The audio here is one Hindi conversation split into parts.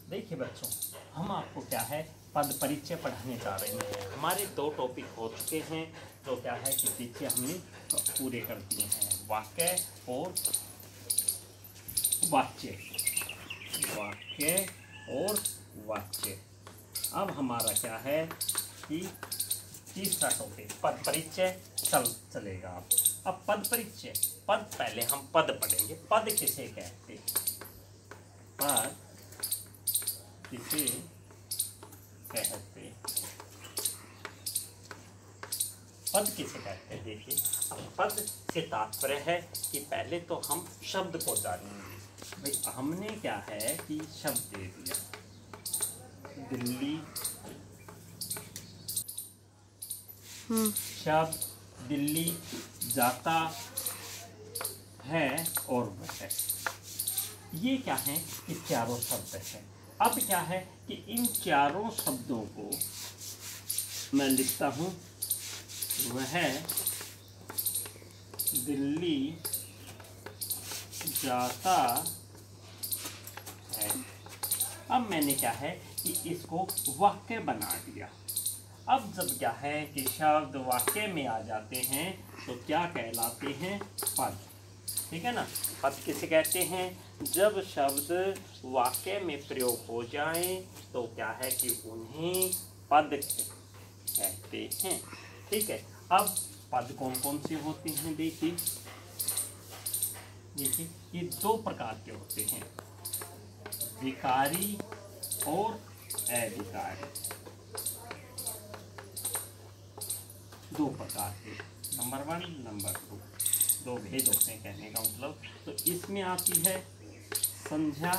देखिए बच्चों, हम आपको क्या है पद परिचय पढ़ाने जा रहे हैं। हमारे 2 टॉपिक हो चुके हैं, तो क्या है कि पीछे हमने पूरे कर दिए हैं, वाक्य और वाच्य, वाक्य और वाच्य। अब हमारा क्या है कि तीसरा टॉपिक पद परिचय चलेगा। अब पद परिचय, पद पहले हम पद पढ़ेंगे। पद किसे कहते हैं? पद किसे कहते? पद किसे कहते हैं? देखिए, अब पद से तात्पर्य है कि पहले तो हम शब्द को जानेंगे। भाई हमने क्या है कि शब्द दे दिया, दिल्ली, शब्द दिल्ली जाता है और वह, ये क्या है कि चारों शब्द हैं। अब क्या है कि इन चारों शब्दों को मैं लिखता हूँ, वह दिल्ली जाता है। अब मैंने क्या है कि इसको वाक्य बना दिया। अब जब क्या है कि शब्द वाक्य में आ जाते हैं तो क्या कहलाते हैं? पद। ठीक है ना। पद किसे कहते हैं? जब शब्द वाक्य में प्रयोग हो जाए तो क्या है कि उन्हें पद कहते हैं। ठीक है। अब पद कौन कौन से होते हैं? देखिए, ये 2 प्रकार के होते हैं, विकारी और अविकारी। 2 प्रकार के, नंबर 1, नंबर 2, 2 भेद होते हैं कहने का मतलब। तो इसमें आती है संज्ञा,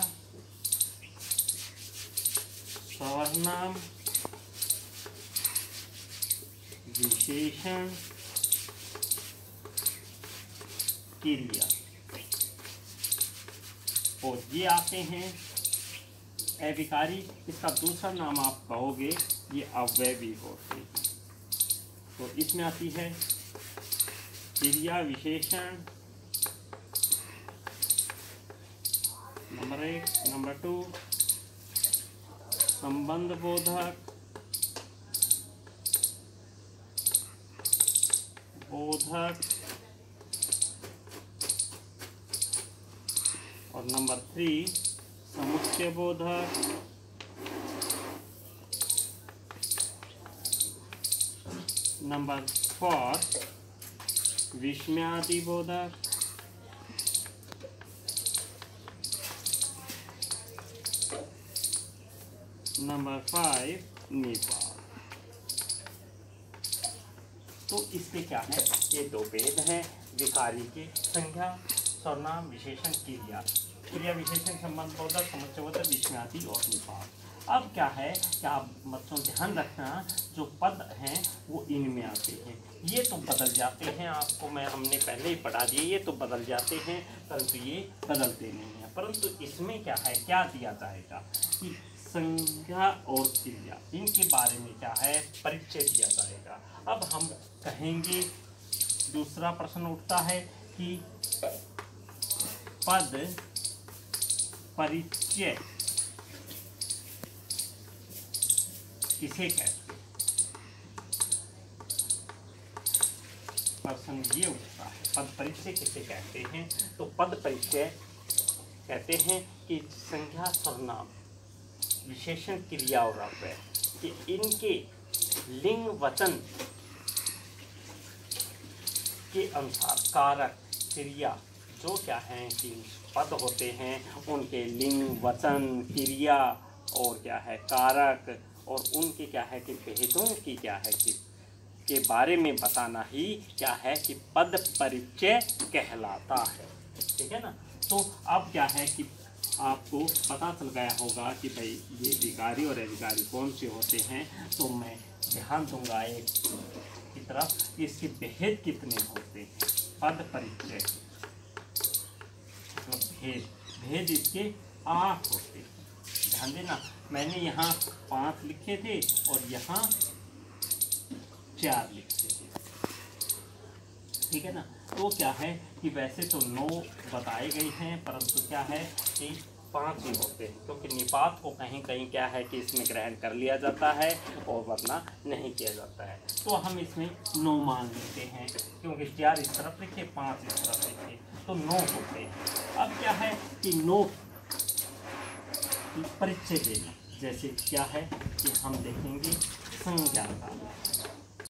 सर्वनाम, विशेषण, क्रिया, और ये आते हैं अविकारी। इसका दूसरा नाम आप कहोगे ये अव्ययी होते हैं। तो इसमें आती है क्रिया, विशेषण, नंबर 1, नंबर 2 संबंध बोधक, और नंबर 3 समुच्चय बोधक, नंबर 4 विस्मयादि बोधक, नंबर 5 निपात। तो इसके क्या है? ये 2 भेद हैं विकारी के, संज्ञा, सर्वनाम, विशेषण, क्रिया, क्रिया विशेषण, संबंध बोधक, समुच्चय बोधक, विस्मयादि और निपात। अब क्या है कि आप बच्चों ध्यान रखना, जो पद हैं वो इनमें आते हैं। ये तो बदल जाते हैं, आपको हमने पहले ही पढ़ा दिए, ये तो बदल जाते हैं परंतु ये बदलते नहीं हैं। परंतु इसमें क्या है, क्या दिया जाएगा कि संज्ञा और क्रिया, इनके बारे में क्या है परिचय दिया जाएगा। अब हम कहेंगे, दूसरा प्रश्न उठता है कि पद परिचय किसे कहते हैं? प्रश्न ये उठता है, पद परिचय किसे कहते हैं? तो पद परिचय कहते हैं कि संज्ञा, सर्वनाम, विशेषण, क्रिया और अव्यय कि इनके लिंग वचन के अनुसार कारक, क्रिया, जो क्या है कि पद होते हैं उनके लिंग, वचन, क्रिया और क्या है कारक, और उनके क्या है कि भेदों की क्या है कि के बारे में बताना ही क्या है कि पद परिचय कहलाता है। ठीक है ना। तो अब क्या है कि आपको पता चल गया होगा कि भाई ये विकारी और अविकारी कौन से होते हैं। तो मैं ध्यान दूंगा एक की तरफ, इसके भेद कितने होते हैं। पद परिचय मतलब भेद इसके 8 होते हैं। ध्यान देना, मैंने यहाँ 5 लिखे थे और यहाँ 4 लिखे थे। ठीक है ना। तो क्या है कि वैसे तो 9 बताए गए हैं, परंतु क्या है कि 5 ही होते हैं, क्योंकि निपात को कहीं कहीं क्या है कि इसमें ग्रहण कर लिया जाता है और वरना नहीं किया जाता है। तो हम इसमें 9 मान लेते हैं, क्योंकि 4 इस तरफ लिखे, 5 इस तरफ लिखे, तो 9 होते हैं। अब क्या है कि 9 परिचय देना, जैसे क्या है कि हम देखेंगे संज्ञा का।